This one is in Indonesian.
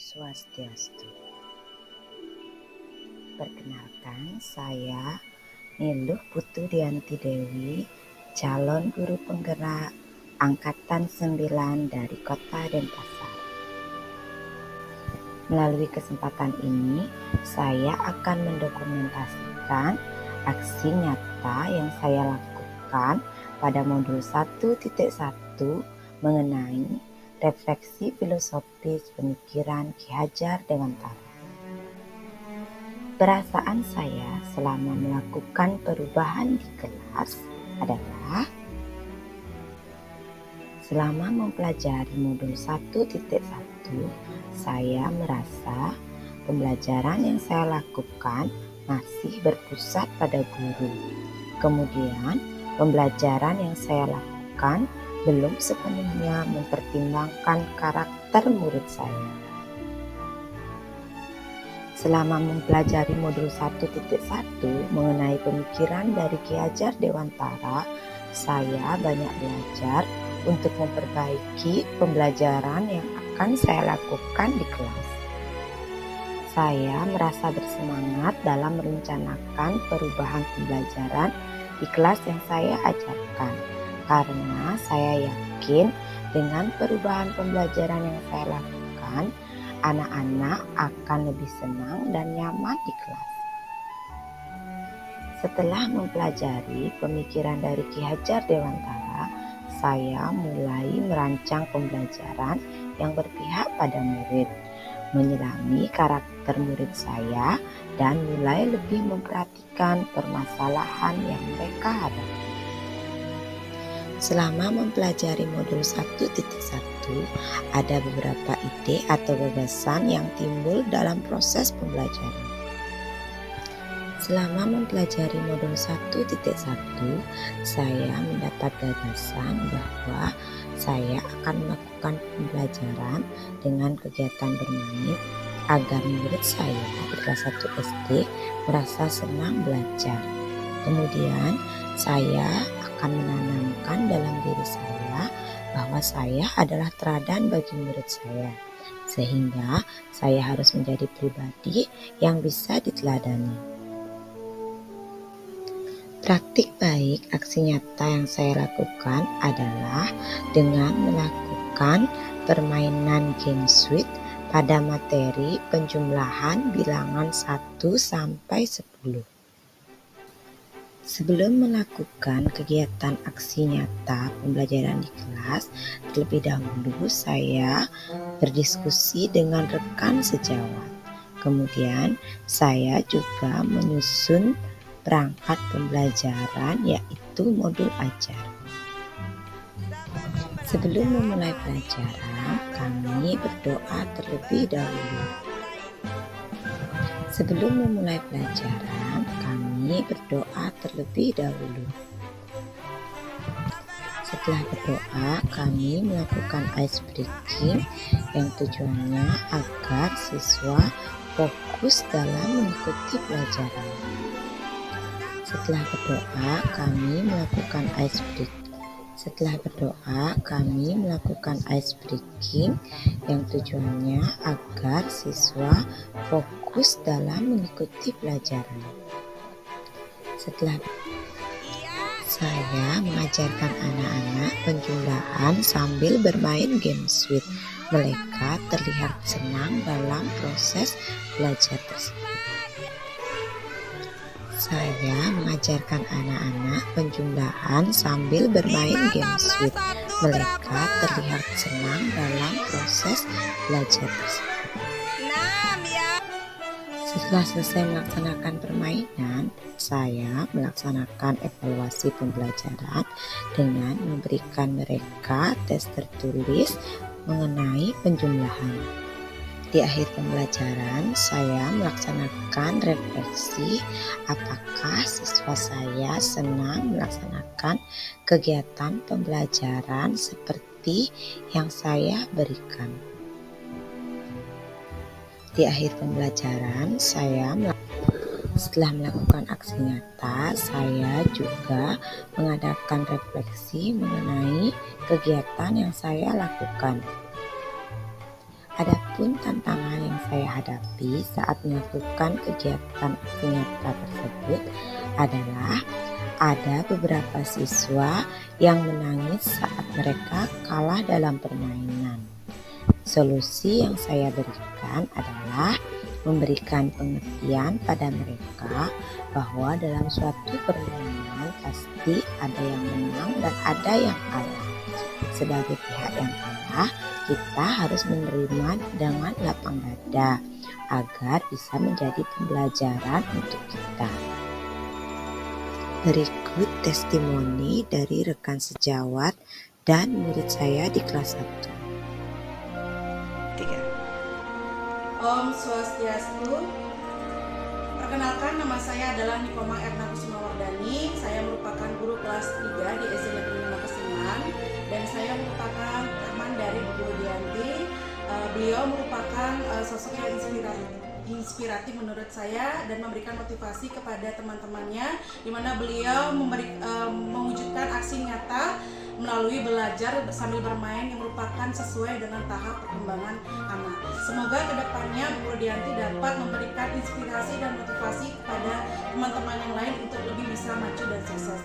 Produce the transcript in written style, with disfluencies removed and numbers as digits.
Swastiastu. Perkenalkan, saya Niluh Putu Dianti Dewi, calon guru penggerak Angkatan 9 dari Kota Denpasar. Melalui kesempatan ini, saya akan mendokumentasikan aksi nyata yang saya lakukan pada modul 1.1 mengenai refleksi filosofis pemikiran Ki Hajar Dewantara. Perasaan saya selama melakukan perubahan di kelas adalah selama mempelajari modul 1.1, saya merasa pembelajaran yang saya lakukan masih berpusat pada guru. Kemudian, pembelajaran yang saya lakukan belum sepenuhnya mempertimbangkan karakter murid saya. Selama mempelajari modul 1.1 mengenai pemikiran dari Ki Hajar Dewantara, saya banyak belajar untuk memperbaiki pembelajaran yang akan saya lakukan di kelas. Saya merasa bersemangat dalam merencanakan perubahan pembelajaran di kelas yang saya ajarkan, karena saya yakin dengan perubahan pembelajaran yang saya lakukan, anak-anak akan lebih senang dan nyaman di kelas. Setelah mempelajari pemikiran dari Ki Hajar Dewantara, saya mulai merancang pembelajaran yang berpihak pada murid, menyelami karakter murid saya, dan mulai lebih memperhatikan permasalahan yang mereka hadapi. Selama mempelajari modul 1.1, ada beberapa ide atau gagasan yang timbul dalam proses pembelajaran. Selama mempelajari modul 1.1, saya mendapat gagasan bahwa saya akan melakukan pembelajaran dengan kegiatan bermain agar murid saya di kelas 1 SD merasa senang belajar. Kemudian, saya akan menanamkan dalam diri saya bahwa saya adalah teladan bagi murid saya, sehingga saya harus menjadi pribadi yang bisa diteladani. Praktik baik aksi nyata yang saya lakukan adalah dengan melakukan permainan game suite pada materi penjumlahan bilangan 1 sampai 10. Sebelum melakukan kegiatan aksi nyata pembelajaran di kelas, terlebih dahulu saya berdiskusi dengan rekan sejawat. Kemudian saya juga menyusun perangkat pembelajaran, yaitu modul ajar. Sebelum memulai pelajaran, kami berdoa terlebih dahulu. Sebelum memulai pelajaran, kami berdoa terlebih dahulu. Setelah berdoa, kami melakukan ice breaking yang tujuannya agar siswa fokus dalam mengikuti pelajaran. Setelah berdoa, kami melakukan ice breaking. Setelah berdoa, kami melakukan ice breaking yang tujuannya agar siswa fokus dalam mengikuti pelajaran. Setelah saya mengajarkan anak-anak penjumlahan sambil bermain game suite. Mereka terlihat senang dalam proses belajar tersebut. Saya mengajarkan anak-anak penjumlahan sambil bermain game suite. Mereka terlihat senang dalam proses belajar tersebut. Setelah selesai melaksanakan permainan, saya melaksanakan evaluasi pembelajaran dengan memberikan mereka tes tertulis mengenai penjumlahan. Di akhir pembelajaran, saya melaksanakan refleksi apakah siswa saya senang melaksanakan kegiatan pembelajaran seperti yang saya berikan. Di akhir pembelajaran, setelah melakukan aksi nyata, saya juga mengadakan refleksi mengenai kegiatan yang saya lakukan. Adapun Adapun tantangan yang saya hadapi saat melakukan kegiatan aksi nyata tersebut adalah ada beberapa siswa yang menangis saat mereka kalah dalam permainan. Solusi yang saya berikan adalah memberikan pengertian pada mereka bahwa dalam suatu permainan pasti ada yang menang dan ada yang kalah. Sebagai pihak yang kalah, kita harus menerima dengan lapang dada agar bisa menjadi pembelajaran untuk kita. Berikut testimoni dari rekan sejawat dan murid saya di kelas 1. Om Swastiastu. Perkenalkan, nama saya adalah Nikoma Erna Kusumawardani. Saya merupakan guru kelas 3 di SD Negeri 5 Kesiman dan saya merupakan teman dari Bu Dianti. Beliau merupakan sosok yang inspiratif menurut saya dan memberikan motivasi kepada teman-temannya, di mana beliau mewujudkan aksi nyata melalui belajar sambil bermain yang merupakan sesuai dengan tahap perkembangan anak. Semoga kedepannya Bu Dianti dapat memberikan inspirasi dan motivasi kepada teman-teman yang lain untuk lebih bisa maju dan sukses.